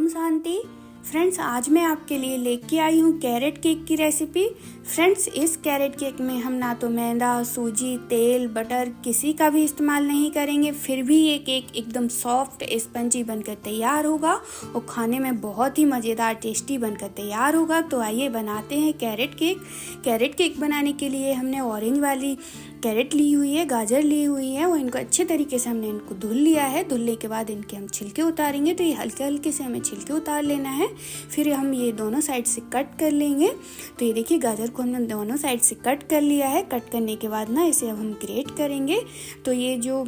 Om Shanti. Friends, आज मैं आपके लिए लेके आई हूँ कैरेट केक की रेसिपी। फ्रेंड्स, इस कैरेट केक में हम ना तो मैदा, सूजी, तेल, बटर किसी का भी इस्तेमाल नहीं करेंगे, फिर भी ये केक एकदम सॉफ्ट स्पंजी बनकर तैयार होगा और खाने में बहुत ही मज़ेदार टेस्टी बनकर तैयार होगा। तो आइए बनाते हैं कैरेट केक। कैरेट केक बनाने के लिए हमने ऑरेंज वाली कैरेट ली हुई है, गाजर ली हुई है और इनको अच्छे तरीके से हमने इनको धुल लिया है। धुलने के बाद इनके हम छिलके उतारेंगे, तो ये हल्के हल्के से हमें छिलके उतार लेना है। फिर हम ये दोनों साइड से कट कर लेंगे। तो ये देखिए, गाजर को हमने दोनों साइड से कट कर लिया है। कट करने के बाद ना इसे अब हम ग्रेट करेंगे। तो ये जो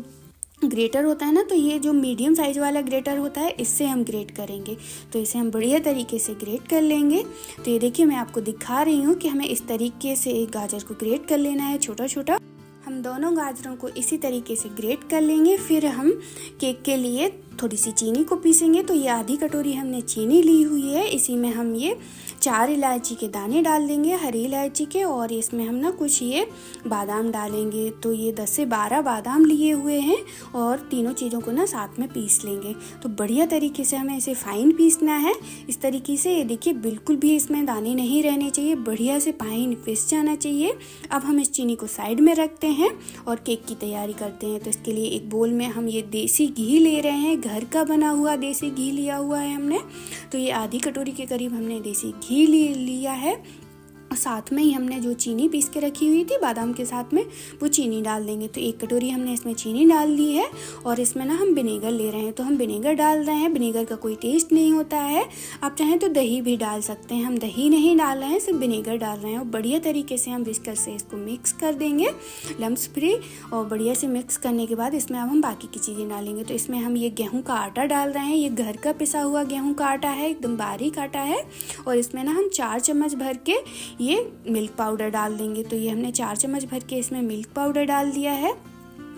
ग्रेटर होता है ना, तो ये जो मीडियम साइज वाला ग्रेटर होता है, इससे हम ग्रेट करेंगे। तो इसे हम बढ़िया तरीके से ग्रेट कर लेंगे। तो ये देखिए, मैं आपको दिखा रही हूँ कि हमें इस तरीके से गाजर को ग्रेट कर लेना है, छोटा छोटा। हम दोनों गाजरों को इसी तरीके से ग्रेट कर लेंगे। फिर हम केक के लिए थोड़ी सी चीनी को पीसेंगे। तो ये आधी कटोरी हमने चीनी ली हुई है। इसी में हम ये 4 इलायची के दाने डाल देंगे, हरी इलायची के, और इसमें हम ना कुछ ये बादाम डालेंगे। तो ये 10 से 12 बादाम लिए हुए हैं और तीनों चीज़ों को ना साथ में पीस लेंगे। तो बढ़िया तरीके से हमें इसे फाइन पीसना है। इस तरीके से ये देखिए, बिल्कुल भी इसमें दाने नहीं रहने चाहिए, बढ़िया से फाइन पीस जाना चाहिए। अब हम इस चीनी को साइड में रखते हैं और केक की तैयारी करते हैं। तो इसके लिए एक बोल में हम ये देसी घी ले रहे हैं, घर का बना हुआ देसी घी लिया हुआ है हमने। तो ये आधी कटोरी के करीब हमने देसी घी लिया है। साथ में ही हमने जो चीनी पीस के रखी हुई थी बादाम के साथ में, वो चीनी डाल देंगे। तो 1 कटोरी हमने इसमें चीनी डाल दी है और इसमें ना हम विनेगर ले रहे हैं। तो हम विनेगर डाल रहे हैं, विनेगर का कोई टेस्ट नहीं होता है। आप चाहें तो दही भी डाल सकते हैं। हम दही नहीं डाल रहे हैं, सिर्फ विनेगर डाल रहे हैं। और बढ़िया तरीके से हम विस्कर से इसको मिक्स कर देंगे, लम्स फ्री। और बढ़िया से मिक्स करने के बाद इसमें अब हम बाकी की चीज़ें डालेंगे। तो इसमें हम ये गेहूँ का आटा डाल रहे हैं। ये घर का पिसा हुआ गेहूँ का आटा है, एकदम बारीक आटा है। और इसमें ना हम 4 चम्मच भर के ये मिल्क पाउडर डाल देंगे। तो ये हमने 4 चम्मच भर के इसमें मिल्क पाउडर डाल दिया है।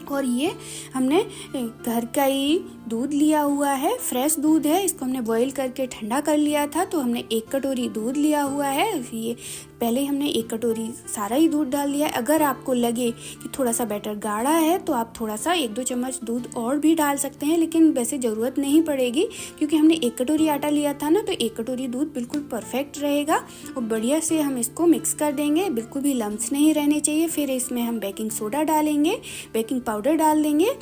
और ये हमने घर का ही दूध लिया हुआ है, फ्रेश दूध है। इसको हमने बॉईल करके ठंडा कर लिया था। तो हमने 1 कटोरी दूध लिया हुआ है। ये पहले हमने 1 कटोरी सारा ही दूध डाल दिया है। अगर आपको लगे कि थोड़ा सा बैटर गाढ़ा है तो आप थोड़ा सा 1-2 चम्मच दूध और भी डाल सकते हैं, लेकिन वैसे ज़रूरत नहीं पड़ेगी क्योंकि हमने 1 कटोरी आटा लिया था ना। तो 1 कटोरी दूध बिल्कुल परफेक्ट रहेगा। और बढ़िया से हम इसको मिक्स कर देंगे, बिल्कुल भी लम्स नहीं रहने चाहिए। फिर इसमें हम बेकिंग सोडा डालेंगे, बेकिंग पाउडर डाल देंगे।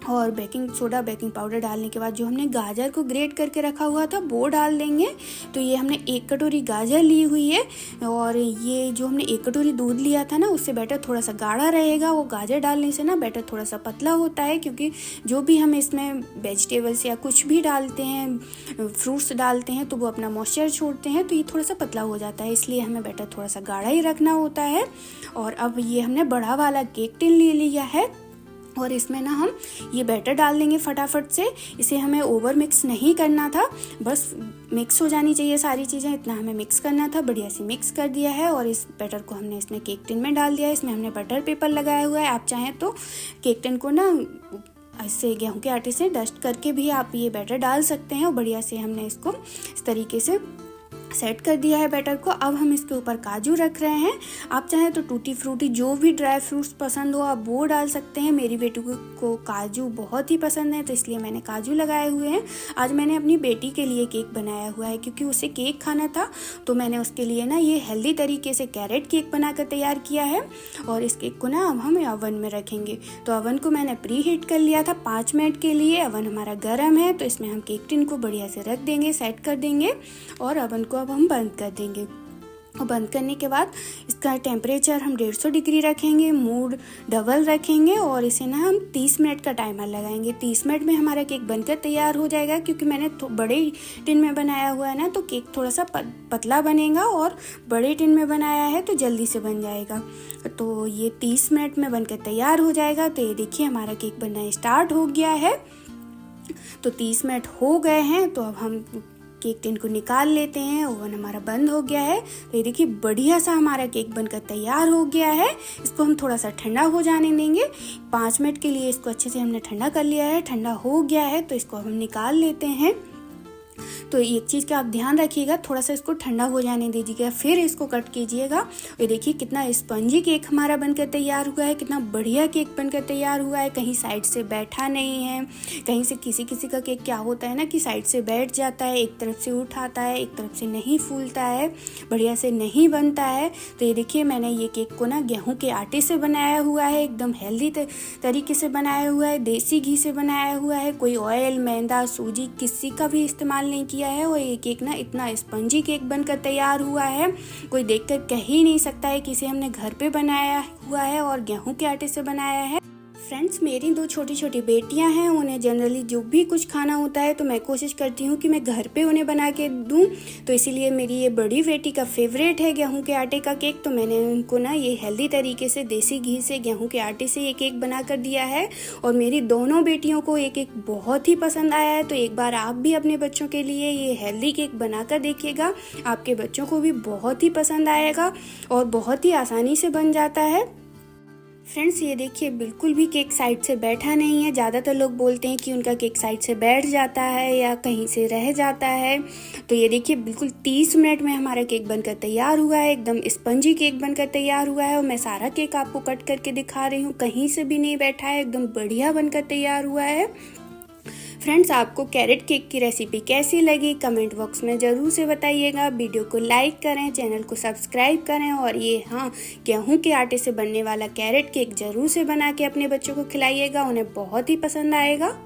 और बेकिंग सोडा, बेकिंग पाउडर डालने के बाद जो हमने गाजर को ग्रेट करके रखा हुआ था वो डाल देंगे। तो ये हमने 1 कटोरी गाजर ली हुई है। और ये जो हमने 1 कटोरी दूध लिया था ना, उससे बैटर थोड़ा सा गाढ़ा रहेगा। वो गाजर डालने से ना बैटर थोड़ा सा पतला होता है, क्योंकि जो भी हम इसमें वेजिटेबल्स या कुछ भी डालते हैं, फ्रूट्स डालते हैं, तो वो अपना मॉइस्चर छोड़ते हैं। तो ये थोड़ा सा पतला हो जाता है, इसलिए हमें बैटर थोड़ा सा गाढ़ा ही रखना होता है। और अब ये हमने बड़ा वाला केक टिन ले लिया है और इसमें ना हम ये बैटर डाल देंगे फटाफट से। इसे हमें ओवर मिक्स नहीं करना था, बस मिक्स हो जानी चाहिए सारी चीज़ें, इतना हमें मिक्स करना था। बढ़िया से मिक्स कर दिया है और इस बैटर को हमने इसमें केक टिन में डाल दिया है। इसमें हमने बटर पेपर लगाया हुआ है। आप चाहें तो केक टिन को ना ऐसे गेहूं के आटे से डस्ट करके भी आप ये बैटर डाल सकते हैं। और बढ़िया से हमने इसको इस तरीके से सेट कर दिया है बैटर को। अब हम इसके ऊपर काजू रख रहे हैं। आप चाहें तो टूटी फ्रूटी, जो भी ड्राई फ्रूट्स पसंद हो आप वो डाल सकते हैं। मेरी बेटी को काजू बहुत ही पसंद है, तो इसलिए मैंने काजू लगाए हुए हैं। आज मैंने अपनी बेटी के लिए केक बनाया हुआ है, क्योंकि उसे केक खाना था। तो मैंने उसके लिए ना ये हेल्दी तरीके से कैरेट केक बनाकर तैयार किया है। और इस केक को ना अब हम ओवन में रखेंगे। तो ओवन को मैंने प्री हीट कर लिया था 5 मिनट के लिए। ओवन हमारा गर्म है, तो इसमें हम केक टिन को बढ़िया से रख देंगे, सेट कर देंगे और ओवन को अब हम बंद कर देंगे। और बंद करने के बाद इसका टेम्परेचर हम 150 डिग्री रखेंगे, मूड डबल रखेंगे और इसे ना हम 30 मिनट का टाइमर लगाएंगे। 30 मिनट में हमारा केक बनकर तैयार हो जाएगा। क्योंकि मैंने बड़े टिन में बनाया हुआ है ना, तो केक थोड़ा सा पतला बनेगा, और बड़े टिन में बनाया है तो जल्दी से बन जाएगा। तो ये 30 मिनट में बनकर तैयार हो जाएगा। तो ये देखिए, हमारा केक बनना स्टार्ट हो गया है। तो 30 मिनट हो गए हैं। तो अब हम केक टिन को निकाल लेते हैं। ओवन हमारा बंद हो गया है। तो ये देखिए, बढ़िया सा हमारा केक बनकर तैयार हो गया है। इसको हम थोड़ा सा ठंडा हो जाने देंगे। 5 मिनट के लिए इसको अच्छे से हमने ठंडा कर लिया है। ठंडा हो गया है, तो इसको हम निकाल लेते हैं। तो एक चीज़ का आप ध्यान रखिएगा, थोड़ा सा इसको ठंडा हो जाने दीजिएगा, फिर इसको कट कीजिएगा। ये देखिए कितना स्पंजी केक हमारा बनकर तैयार हुआ है, कितना बढ़िया केक बनकर तैयार हुआ है, कहीं साइड से बैठा नहीं है। कहीं से किसी का केक क्या होता है ना कि साइड से बैठ जाता है, एक तरफ से उठाता है, एक तरफ से नहीं फूलता है, बढ़िया से नहीं बनता है। तो ये देखिए मैंने ये केक को ना गेहूं के आटे से बनाया हुआ है, एकदम हेल्दी तरीके से बनाया हुआ है, देसी घी से बनाया हुआ है, कोई ऑयल, मैदा, सूजी किसी का भी इस्तेमाल नहीं किया है। और ये केक ना इतना स्पंजी केक बनकर तैयार हुआ है, कोई देखकर कह ही नहीं सकता है कि इसे हमने घर पे बनाया हुआ है और गेहूं के आटे से बनाया है। फ्रेंड्स, मेरी 2 छोटी छोटी बेटियां हैं, उन्हें जनरली जो भी कुछ खाना होता है तो मैं कोशिश करती हूँ कि मैं घर पे उन्हें बना के दूँ। तो इसीलिए मेरी ये बड़ी बेटी का फेवरेट है गेहूं के आटे का केक। तो मैंने उनको ना ये हेल्दी तरीके से देसी घी से गेहूं के आटे से ये केक बना कर दिया है और मेरी दोनों बेटियों को ये केक बहुत ही पसंद आया है। तो एक बार आप भी अपने बच्चों के लिए ये हेल्दी केक बना कर देखिएगा, आपके बच्चों को भी बहुत ही पसंद आएगा और बहुत ही आसानी से बन जाता है। फ्रेंड्स, ये देखिए बिल्कुल भी केक साइड से बैठा नहीं है। ज़्यादातर लोग बोलते हैं कि उनका केक साइड से बैठ जाता है या कहीं से रह जाता है। तो ये देखिए बिल्कुल 30 मिनट में हमारा केक बनकर तैयार हुआ है, एकदम स्पंजी केक बनकर तैयार हुआ है। और मैं सारा केक आपको कट करके दिखा रही हूँ, कहीं से भी नहीं बैठा है, एकदम बढ़िया बनकर तैयार हुआ है। फ्रेंड्स, आपको कैरेट केक की रेसिपी कैसी लगी कमेंट बॉक्स में ज़रूर से बताइएगा। वीडियो को लाइक करें, चैनल को सब्सक्राइब करें और ये गेहूं के आटे से बनने वाला कैरेट केक ज़रूर से बना के अपने बच्चों को खिलाइएगा, उन्हें बहुत ही पसंद आएगा।